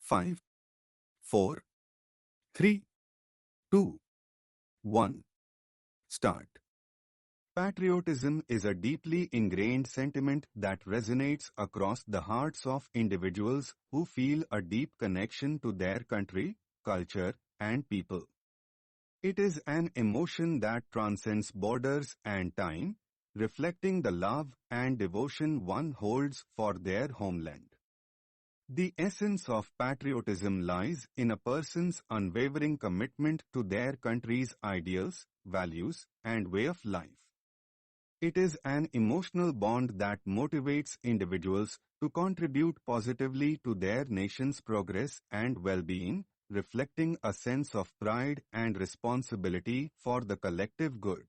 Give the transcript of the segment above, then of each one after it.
5, 4, 3, 2, 1. Start. Patriotism is a deeply ingrained sentiment that resonates across the hearts of individuals who feel a deep connection to their country, culture, and people. It is an emotion that transcends borders and time, reflecting the love and devotion one holds for their homeland. The essence of patriotism lies in a person's unwavering commitment to their country's ideals, values, and way of life. It is an emotional bond that motivates individuals to contribute positively to their nation's progress and well-being, reflecting a sense of pride and responsibility for the collective good.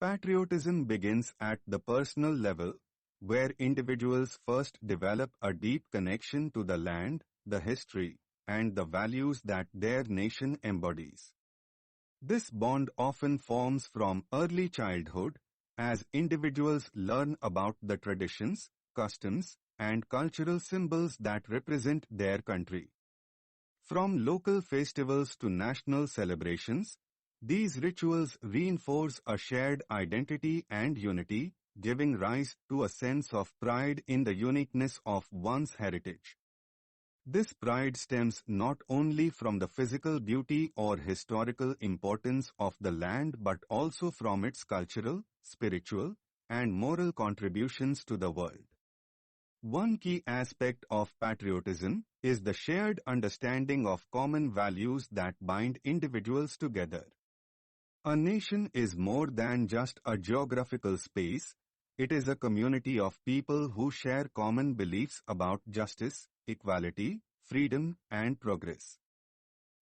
Patriotism begins at the personal level, where individuals first develop a deep connection to the land, the history, and the values that their nation embodies. This bond often forms from early childhood, as individuals learn about the traditions, customs, and cultural symbols that represent their country. From local festivals to national celebrations, these rituals reinforce a shared identity and unity, giving rise to a sense of pride in the uniqueness of one's heritage. This pride stems not only from the physical beauty or historical importance of the land but also from its cultural, spiritual, and moral contributions to the world. One key aspect of patriotism is the shared understanding of common values that bind individuals together. A nation is more than just a geographical space. It is a community of people who share common beliefs about justice, equality, freedom, and progress.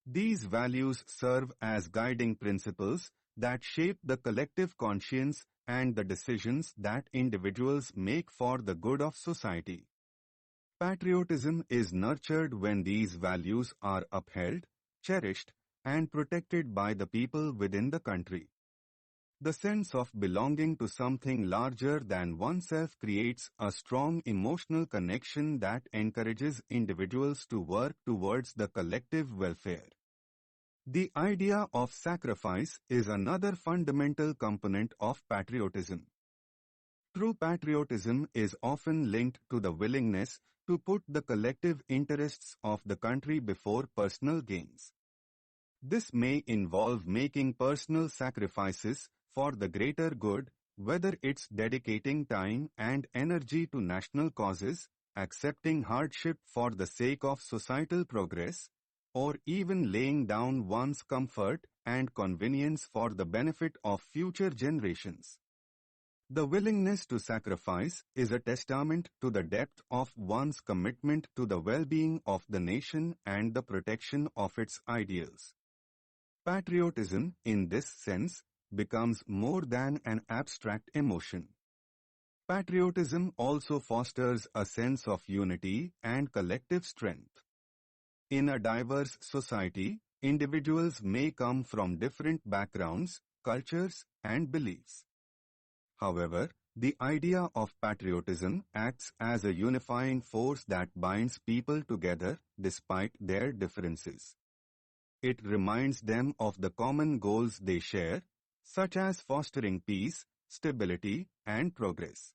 These values serve as guiding principles that shape the collective conscience and the decisions that individuals make for the good of society. Patriotism is nurtured when these values are upheld, cherished, and protected by the people within the country. The sense of belonging to something larger than oneself creates a strong emotional connection that encourages individuals to work towards the collective welfare. The idea of sacrifice is another fundamental component of patriotism. True patriotism is often linked to the willingness to put the collective interests of the country before personal gains. This may involve making personal sacrifices for the greater good, whether it's dedicating time and energy to national causes, accepting hardship for the sake of societal progress, or even laying down one's comfort and convenience for the benefit of future generations. The willingness to sacrifice is a testament to the depth of one's commitment to the well-being of the nation and the protection of its ideals. Patriotism, in this sense, becomes more than an abstract emotion. Patriotism also fosters a sense of unity and collective strength. In a diverse society, individuals may come from different backgrounds, cultures, and beliefs. However, the idea of patriotism acts as a unifying force that binds people together despite their differences. It reminds them of the common goals they share, such as fostering peace, stability, and progress.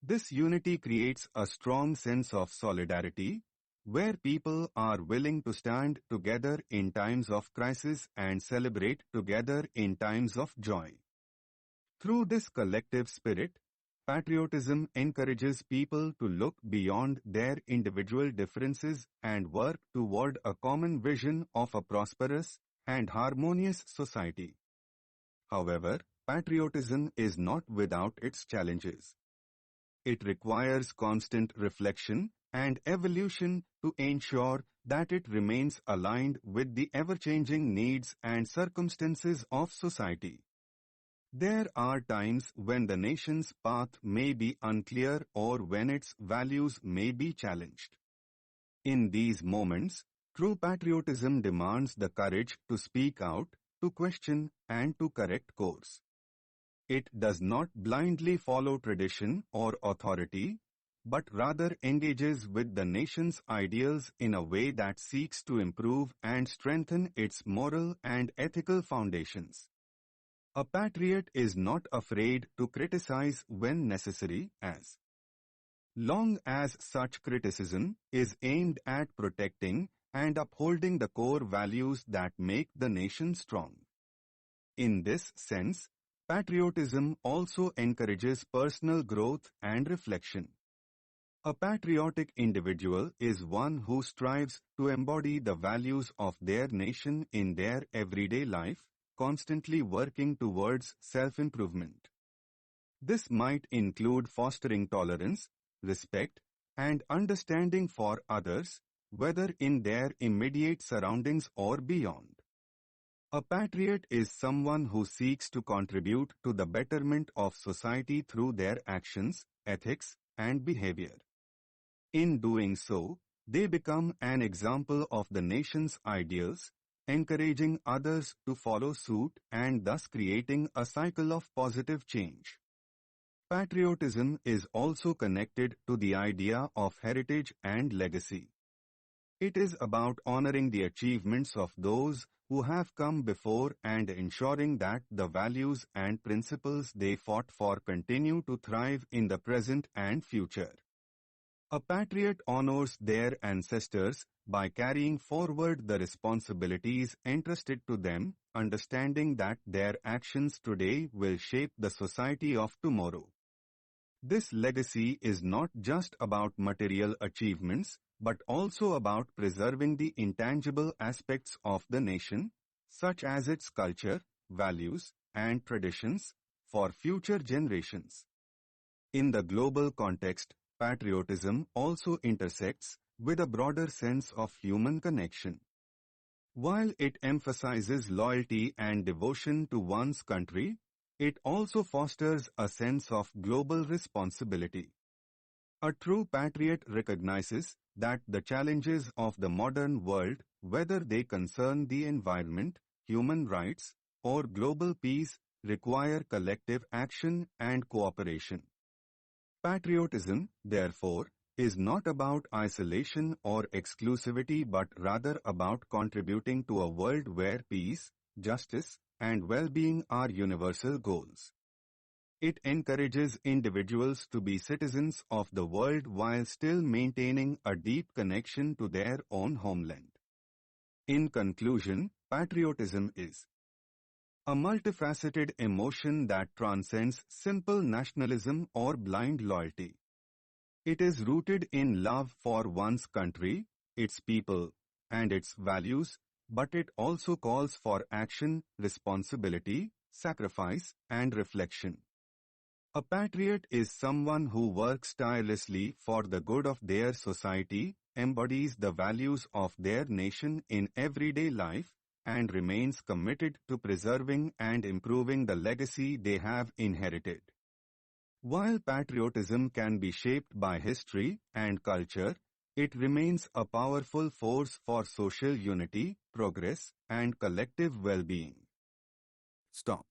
This unity creates a strong sense of solidarity, where people are willing to stand together in times of crisis and celebrate together in times of joy. Through this collective spirit, patriotism encourages people to look beyond their individual differences and work toward a common vision of a prosperous and harmonious society. However, patriotism is not without its challenges. It requires constant reflection and evolution to ensure that it remains aligned with the ever-changing needs and circumstances of society. There are times when the nation's path may be unclear or when its values may be challenged. In these moments, true patriotism demands the courage to speak out, to question, and to correct course. It does not blindly follow tradition or authority, but rather engages with the nation's ideals in a way that seeks to improve and strengthen its moral and ethical foundations. A patriot is not afraid to criticize when necessary, as long as such criticism is aimed at protecting and upholding the core values that make the nation strong. In this sense, patriotism also encourages personal growth and reflection. A patriotic individual is one who strives to embody the values of their nation in their everyday life, constantly working towards self-improvement. This might include fostering tolerance, respect, and understanding for others, whether in their immediate surroundings or beyond. A patriot is someone who seeks to contribute to the betterment of society through their actions, ethics, and behavior. In doing so, they become an example of the nation's ideals, encouraging others to follow suit and thus creating a cycle of positive change. Patriotism is also connected to the idea of heritage and legacy. It is about honoring the achievements of those who have come before and ensuring that the values and principles they fought for continue to thrive in the present and future. A patriot honors their ancestors by carrying forward the responsibilities entrusted to them, understanding that their actions today will shape the society of tomorrow. This legacy is not just about material achievements, but also about preserving the intangible aspects of the nation, such as its culture, values, and traditions, for future generations. In the global context, patriotism also intersects with a broader sense of human connection. While it emphasizes loyalty and devotion to one's country, it also fosters a sense of global responsibility. A true patriot recognizes that the challenges of the modern world, whether they concern the environment, human rights, or global peace, require collective action and cooperation. Patriotism, therefore, is not about isolation or exclusivity but rather about contributing to a world where peace, justice, and well-being are universal goals. It encourages individuals to be citizens of the world while still maintaining a deep connection to their own homeland. In conclusion, patriotism is a multifaceted emotion that transcends simple nationalism or blind loyalty. It is rooted in love for one's country, its people, and its values, but it also calls for action, responsibility, sacrifice, and reflection. A patriot is someone who works tirelessly for the good of their society, embodies the values of their nation in everyday life, and remains committed to preserving and improving the legacy they have inherited. While patriotism can be shaped by history and culture, it remains a powerful force for social unity, progress, and collective well-being. Stop.